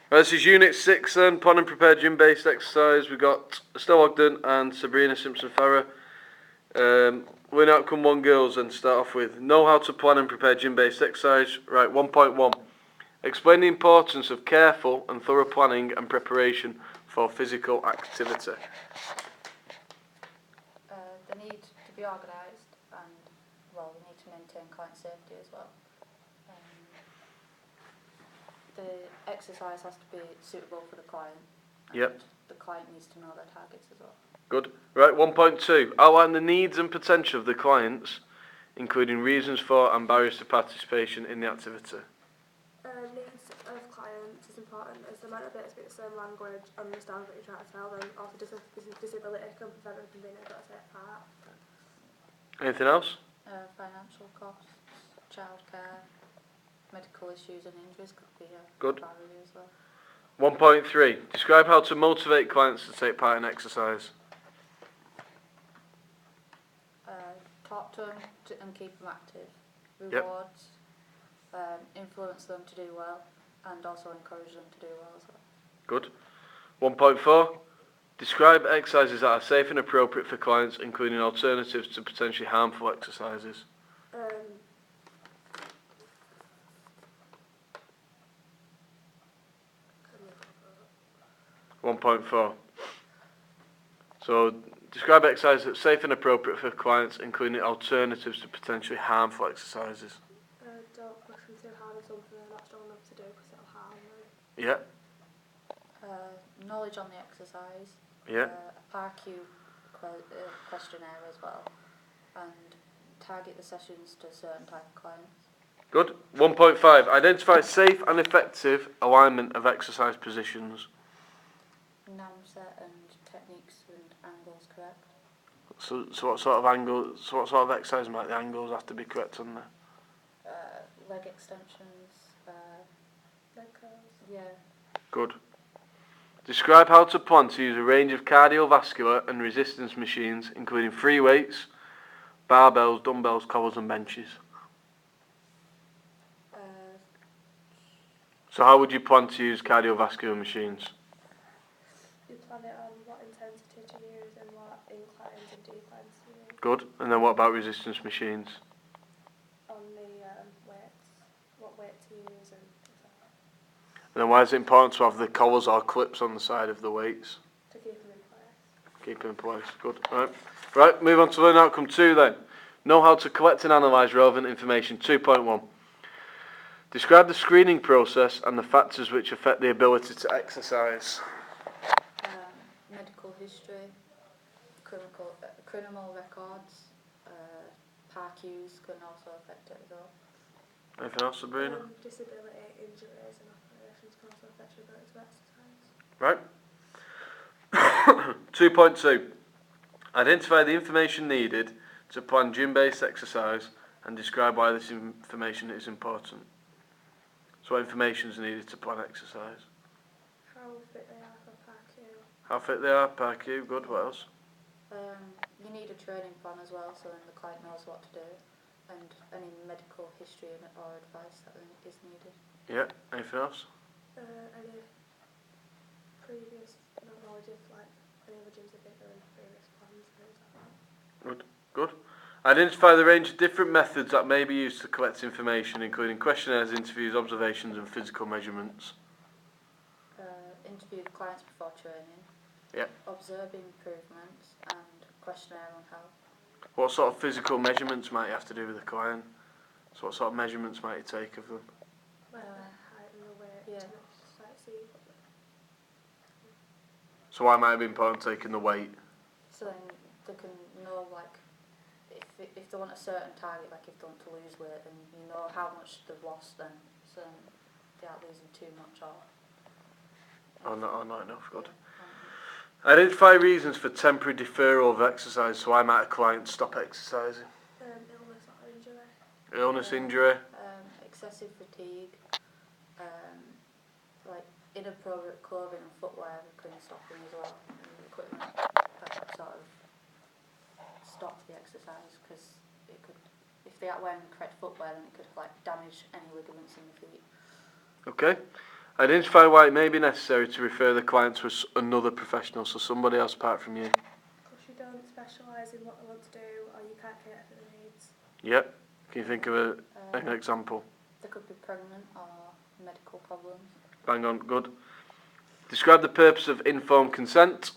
This is Unit 6 then, plan and prepare gym-based exercise. We've got Estelle Ogden and Sabrina Simpson-Farrer. Win outcome 1 girls and start off with. Know how to plan and prepare gym-based exercise. Right, 1.1. Explain the importance of careful and thorough planning and preparation for physical activity. They need to be organised and, well, we need to maintain client safety as well. The exercise has to be suitable for the client. And Yep. the client needs to know their targets as well. Good. Right, 1.2. Outline the needs and potential of the clients, including reasons for and barriers to participation in the activity. Needs of clients is important as they might not be able to speak the same language, understand what you're trying to tell them. Also, disability can prevent them from being able to take part. Anything else? Financial costs, childcare, medical issues and injuries could be a Good. barrier as well. 1.3. Describe how to motivate clients to take part in exercise. Talk to them and keep them active. Yep. Rewards, influence them to do well, and also encourage them to do well as well. Good. 1.4. Describe exercises that are safe and appropriate for clients, including alternatives to potentially harmful exercises. 1.4. So, describe exercises that are safe and appropriate for clients, including alternatives to potentially harmful exercises. Don't push them too hard on something they're not strong enough to do because it'll harm them. Yeah. Knowledge on the exercise. Yeah. A PARQ questionnaire as well, and target the sessions to a certain type of clients. Good. 1.5. Identify safe and effective alignment of exercise positions. NAMSET and techniques and angles correct. So what sort of angle? So what sort of exercise might the angles have to be correct on there? Leg extensions. Leg curls. Yeah. Good. Describe how to plan to use a range of cardiovascular and resistance machines, including free weights, barbells, dumbbells, collars and benches. So how would you plan to use cardiovascular machines? You plan it on what intensity to use and what inclines and declines to use. Good. And then what about resistance machines? On the weights, what weight to use and things like that. And then why is it important to have the collars or clips on the side of the weights? To keep them in place. Keep them in place. Good. Right, move on to learn outcome 2 then. Know how to collect and analyse relevant information. 2.1. Describe the screening process and the factors which affect the ability to exercise. Medical history, criminal records, PARQs can also affect it as well. Anything else, Sabrina? Disability, injuries and operations can also affect your ability to exercise. Right. 2.2. Identify the information needed to plan gym-based exercise and describe why this information is important. So what information is needed to plan exercise? How fit they are for PARQ. How fit they are, PARQ, good, what else? You need a training plan as well, so then the client knows what to do, and any medical history or advice that is needed. Yeah, anything else? Any previous knowledge of like any other gyms have been doing previous plans and things like that. Good. Identify the range of different methods that may be used to collect information, including questionnaires, interviews, observations and physical measurements. Interview clients before training. Yeah. Observe improvements and questionnaire on health. What sort of physical measurements might you have to do with the client? So what sort of measurements might you take of them? Like the height and the weight yeah. to like see. So why might it be important taking the weight? So then they can know like if they want a certain target, like if they want to lose weight, then you know how much they've lost then, so they aren't losing too much or not enough, good. Identify reasons for temporary deferral of exercise, so why might a client stop exercising? Illness or injury. Illness, injury. Excessive fatigue, like inappropriate clothing and footwear can stop them as well, and equipment that could sort of stop the exercise, because it could, if they aren't wearing the correct footwear, then it could like damage any ligaments in the feet. Okay. Identify why it may be necessary to refer the client to another professional, so somebody else apart from you. Because you don't specialise in what they want to do, or you can't cater for their needs. Yep. Can you think of an example? They could be pregnant or medical problems. Bang on, good. Describe the purpose of informed consent.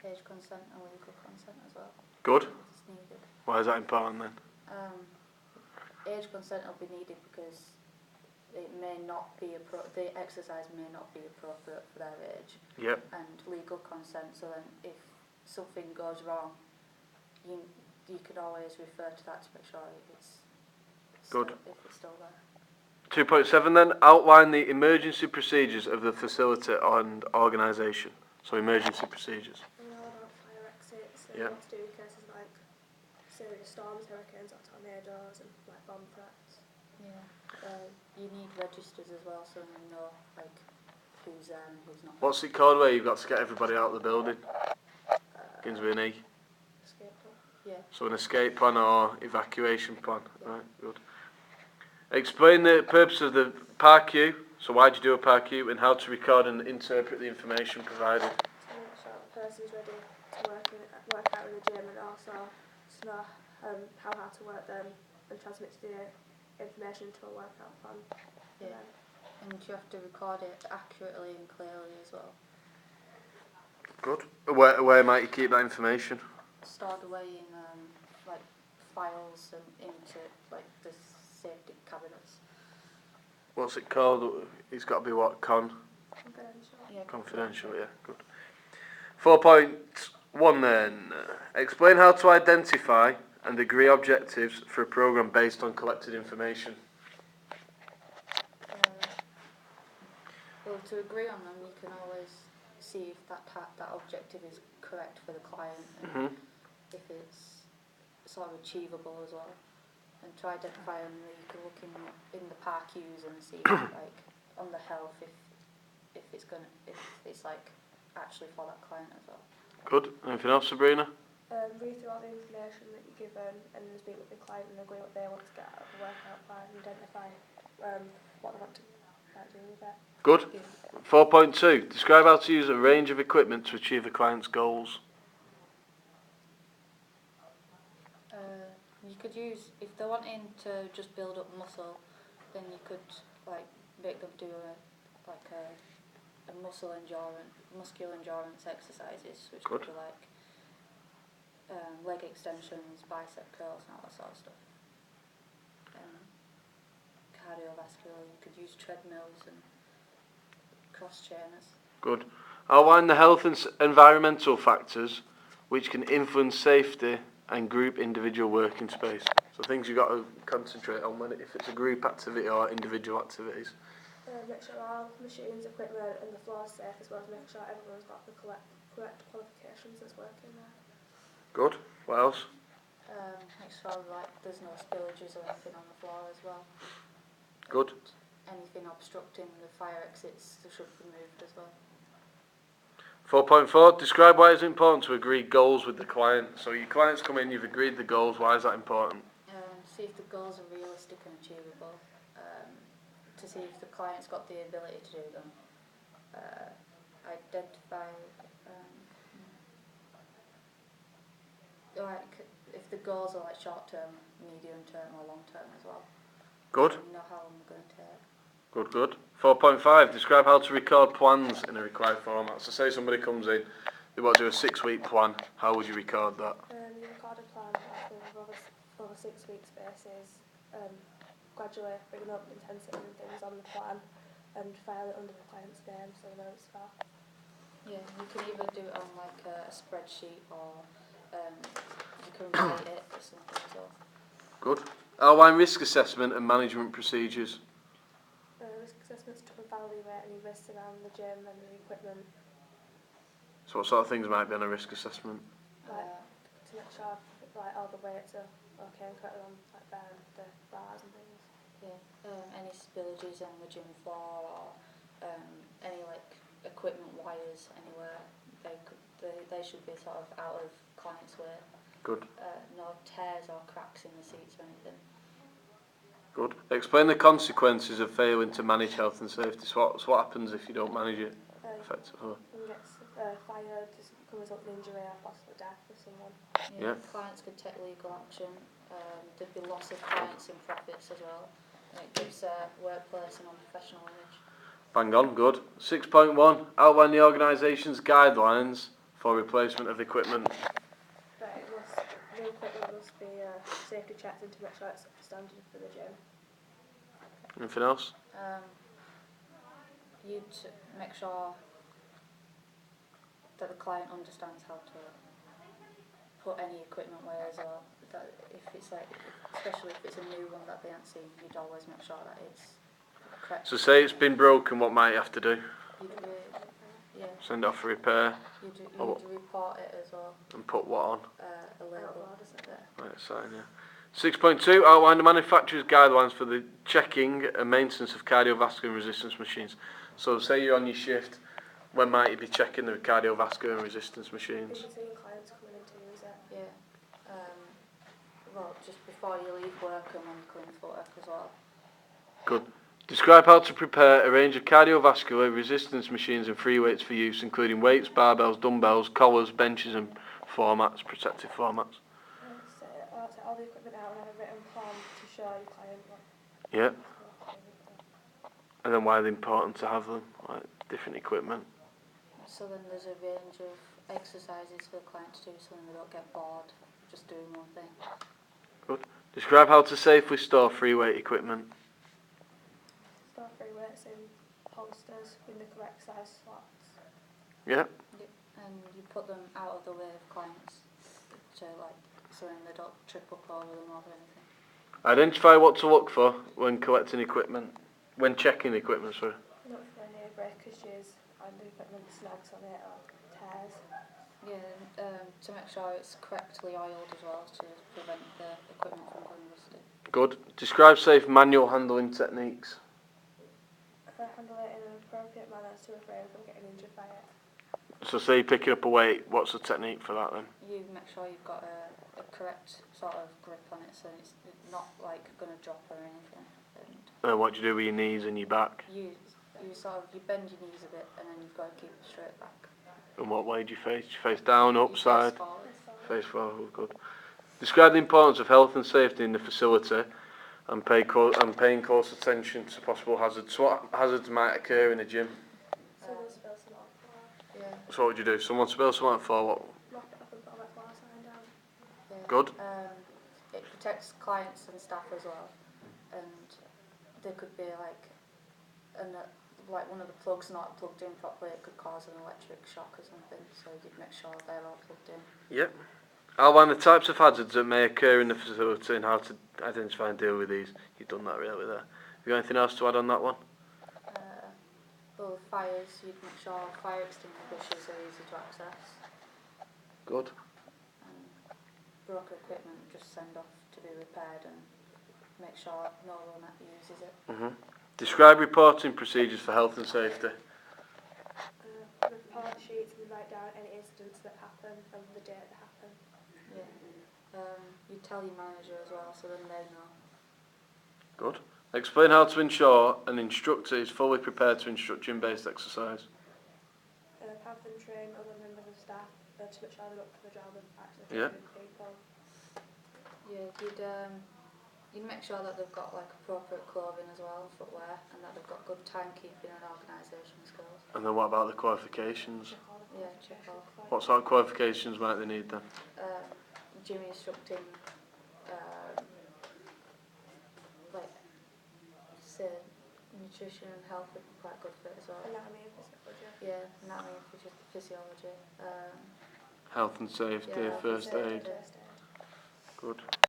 Age consent and legal consent as well. Good. It's needed. Why is that important then? Age consent will be needed because it may not be the exercise may not be appropriate for their age. Yep. And legal consent, so then if something goes wrong, you can always refer to that to make sure it's good. If it's still there. 2.7 then, outline the emergency procedures of the facility and organisation. So emergency procedures. We know about fire exits and Yeah. what to do in cases like serious storms, hurricanes or tornadoes and like bomb threats. Yeah. You need registers as well, so you know like who's there and who's not. What's it called where you've got to get everybody out of the building? Begins with an E. Escape plan. Yeah. So an escape plan or evacuation plan. Yeah. Right, good. Explain the purpose of the PARQ. So why do you do a PARQ and how to record and interpret the information provided? To make sure the person's ready to work out in the gym, and also to know how hard to work them and transmit the information to a workout plan. Yeah. And you have to record it accurately and clearly as well. Good. Where might you keep that information? Stored away in like files and into like the safety cabinets. What's it called? It's got to be what? Confidential. Yeah. Confidential, yeah, good. 4.1 then. Explain how to identify and agree objectives for a programme based on collected information. Well, to agree on them, you can always see if that objective is correct for the client and if it's sort of achievable as well. And to identify them, you can look in the PARQs and see like on the health if it's like actually for that client as well. Good. Anything else, Sabrina? Read through all the information that you're given and then speak with the client and agree what they want to get out of the workout plan and identify what they want to do with it. Good. 4.2. Describe how to use a range of equipment to achieve the client's goals. You could use, if they're wanting to just build up muscle, then you could like make them do a muscular endurance exercises, which could be like leg extensions, bicep curls and all that sort of stuff. Cardiovascular, you could use treadmills and cross trainers. Good. Outline the health and environmental factors which can influence safety and group individual working space. So things you've got to concentrate on when if it's a group activity or individual activities. Make sure all machines, equipment and the floor is safe, as well as making sure everyone's got the correct qualifications that's working there. Good. What else? Make sure like there's no spillages or anything on the floor as well. Good. Anything obstructing the fire exits should be moved as well. 4.4. Describe why it's important to agree goals with the client. So your clients come in, you've agreed the goals. Why is that important? See if the goals are realistic and achievable. To see if the client's got the ability to do them. Identify like if the goals are like short term, medium term or long term as well. Good. You know how long they're going to take. Good, good. 4.5. Describe how to record plans in a required format. So say somebody comes in, they want to do a 6-week plan. How would you record that? You record a plan over 6 weeks basis, gradually bringing up intensity and things on the plan and file it under the client's name so they know it's for. Yeah, you can either do it on like a spreadsheet or you can write it or something as well. Good. Outline risk assessment and management procedures. Risk assessments to evaluate any risks around the gym and the equipment. So what sort of things might be on a risk assessment? Like to make sure like all the weights are okay and correctly on like the bars and things. Yeah. Any spillages on the gym floor or any like equipment wires anywhere, they should be sort of out of client's way. Good. No tears or cracks in the seats or anything. Good. Explain the consequences of failing to manage health and safety. So what happens if you don't manage it effectively? Someone gets fired, this can result in injury or possible death for someone. Yeah. Clients could take legal action. There'd be loss of clients and profits as well. And it gives workplace and unprofessional image. Bang on, good. 6.1. Outline the organisation's guidelines for replacement of equipment. But the equipment must be safety checked and to make sure it's up to standard for the gym. Anything else? You'd make sure that the client understands how to put any equipment where as well. That if it's like, especially if it's a new one that they haven't seen, you'd always make sure that it's correct. So say it's been broken, what might you have to do? Yeah. Send it off for repair. You'd report it as well. And put what on? A label. Right, sign, yeah. 6.2. Outline the manufacturer's guidelines for the checking and maintenance of cardiovascular and resistance machines. So say you're on your shift, when might you be checking the cardiovascular and resistance machines? If you're seeing clients coming in to use it. Yeah. Well, just before you leave work and when you come in for work as well. Good. Describe how to prepare a range of cardiovascular resistance machines and free weights for use, including weights, barbells, dumbbells, collars, benches and formats, protective formats. So I'll take all the equipment out and have a written plan to show your client what. Yeah. And then why are they important to have them? Like different equipment. So then there's a range of exercises for the client to do so then they don't get bored just doing one thing. Good. Describe how to safely store free weight equipment. Store free weights in holsters in the correct size slots. Yeah. And you put them out of the way of clients to so then they don't trip up over them or anything. Identify what to look for when collecting equipment, when checking equipment, sorry. Look for any breakages and the equipment snags on it or tears. Yeah, to make sure it's correctly oiled as well to prevent the equipment from going rusty. Good. Describe safe manual handling techniques. Handle it in an appropriate manner to refrain from getting injured by it. So say you're picking up a weight, what's the technique for that then? You make sure you've got a correct sort of grip on it so it's not like going to drop or anything. And what do you do with your knees and your back? You bend your knees a bit and then you've got to keep it straight back. And what way do you face? Do you face down, upside? Face forward. Face forward, good. Describe the importance of health and safety in the facility and paying close attention to possible hazards. So what hazards might occur in a gym? Someone spills some on the floor. Yeah. So what would you do? Someone spills something on the floor, what? Knock it off and put a wet floor sign down. Yeah. Good. It protects clients and staff as well, and there could be like one of the plugs not plugged in properly. It could cause an electric shock or something. So you'd make sure they're all plugged in. Yep. Outline the types of hazards that may occur in the facility and how to identify and deal with these. You've done that really there. Have you got anything else to add on that one? Well, fires, you'd make sure fire extinguishers are easy to access. Good. Broken equipment just send off to be repaired and make sure no one that uses it. Describe reporting procedures for health and safety. Report sheets and write down any incidents that happen and the date that happen. Yeah. You tell your manager as well so then they know. Good. Explain how to ensure an instructor is fully prepared to instruct gym-based exercise. Have them train other members of staff to make sure they're up for the job and actually Yeah. training people. Yeah, you'd make sure that they've got like appropriate clothing as well and footwear and that they've got good timekeeping and organisation skills. And then what about the qualifications? Yeah, check all. What sort of qualifications might they need then? Gym instructing, like say nutrition and health would be quite good for it as well. Anatomy and physiology. Yeah, anatomy and physiology. Health and safety, Yeah, first aid. First aid. Good.